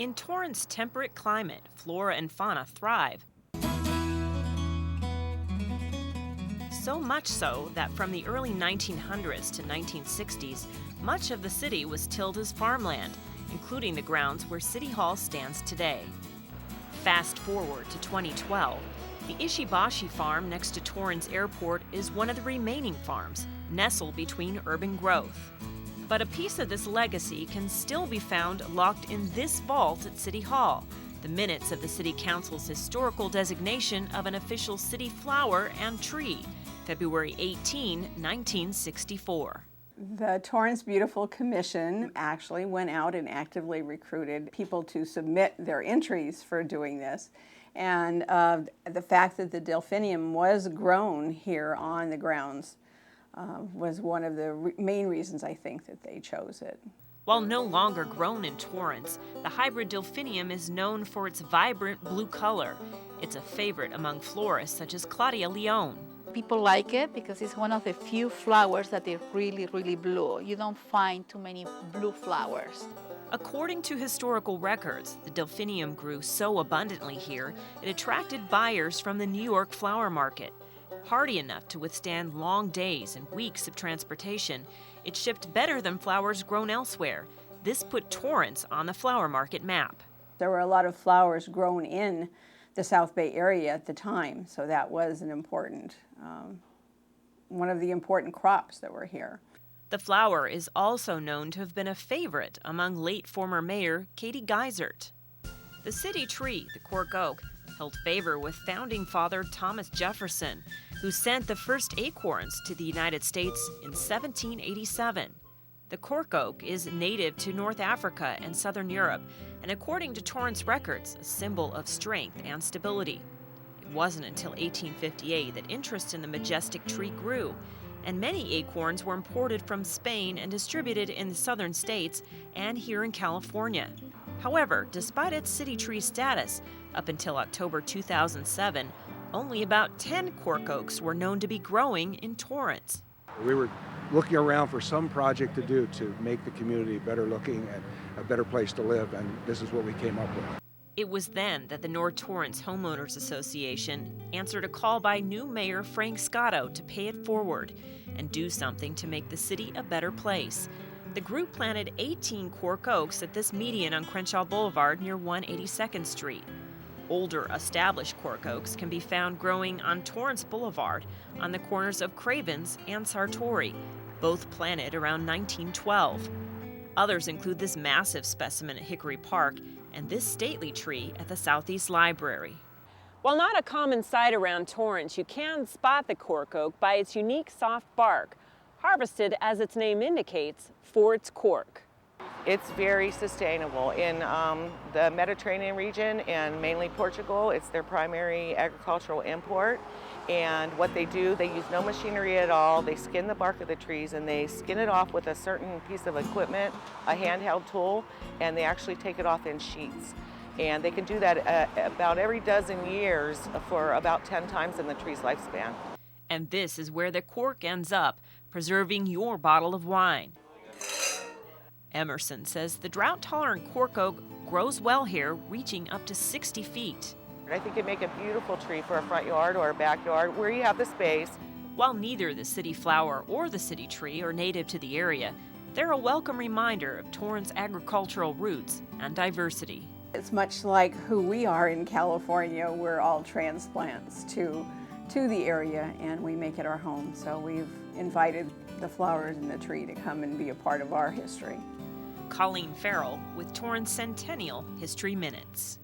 In Torrance' temperate climate, flora and fauna thrive. So much so that from the early 1900s to 1960s, much of the city was tilled as farmland, including the grounds where City Hall stands today. Fast forward to 2012, the Ishibashi farm next to Torrance Airport is one of the remaining farms, nestled between urban growth. But a piece of this legacy can still be found locked in this vault at City Hall, the minutes of the City Council's historical designation of an official city flower and tree, February 18, 1964. The Torrance Beautiful Commission actually went out and actively recruited people to submit their entries for doing this. And the fact that the delphinium was grown here on the grounds was one of the main reasons I think that they chose it. While no longer grown in Torrance, the hybrid delphinium is known for its vibrant blue color. It's a favorite among florists such as Claudia Leon. People like it because it's one of the few flowers that are really, really blue. You don't find too many blue flowers. According to historical records, the delphinium grew so abundantly here, it attracted buyers from the New York flower market. Hardy enough to withstand long days and weeks of transportation, it shipped better than flowers grown elsewhere. This put Torrance on the flower market map. There were a lot of flowers grown in the South Bay area at the time, so that was an important, one of the important crops that were here. The flower is also known to have been a favorite among late former mayor Katie Geisert. The city tree, the cork oak, held favor with founding father Thomas Jefferson, who sent the first acorns to the United States in 1787. The cork oak is native to North Africa and Southern Europe, and according to Torrance records, a symbol of strength and stability. It wasn't until 1858 that interest in the majestic tree grew, and many acorns were imported from Spain and distributed in the southern states and here in California. However, despite its city tree status, up until October 2007, only about 10 cork oaks were known to be growing in Torrance. We were looking around for some project to do to make the community better looking and a better place to live, and this is what we came up with. It was then that the North Torrance Homeowners Association answered a call by new Mayor Frank Scotto to pay it forward and do something to make the city a better place. The group planted 18 cork oaks at this median on Crenshaw Boulevard near 182nd Street. Older, established cork oaks can be found growing on Torrance Boulevard on the corners of Cravens and Sartori, both planted around 1912. Others include this massive specimen at Hickory Park and this stately tree at the Southeast Library. While not a common sight around Torrance, you can spot the cork oak by its unique soft bark, harvested, as its name indicates, for its cork. It's very sustainable. In the Mediterranean region and mainly Portugal, it's their primary agricultural import. And what they do, they use no machinery at all. They skin the bark of the trees and they skin it off with a certain piece of equipment, a handheld tool, and they actually take it off in sheets. And they can do that about every dozen years for about 10 times in the tree's lifespan. And this is where the cork ends up, preserving your bottle of wine. Emerson says the drought-tolerant cork oak grows well here, reaching up to 60 feet. I think it'd make a beautiful tree for a front yard or a backyard where you have the space. While neither the city flower or the city tree are native to the area, they're a welcome reminder of Torrance agricultural roots and diversity. It's much like who we are in California. We're all transplants to the area, and we make it our home. So we've invited the flowers and the tree to come and be a part of our history. Colleen Farrell with Torrance Centennial History Minutes.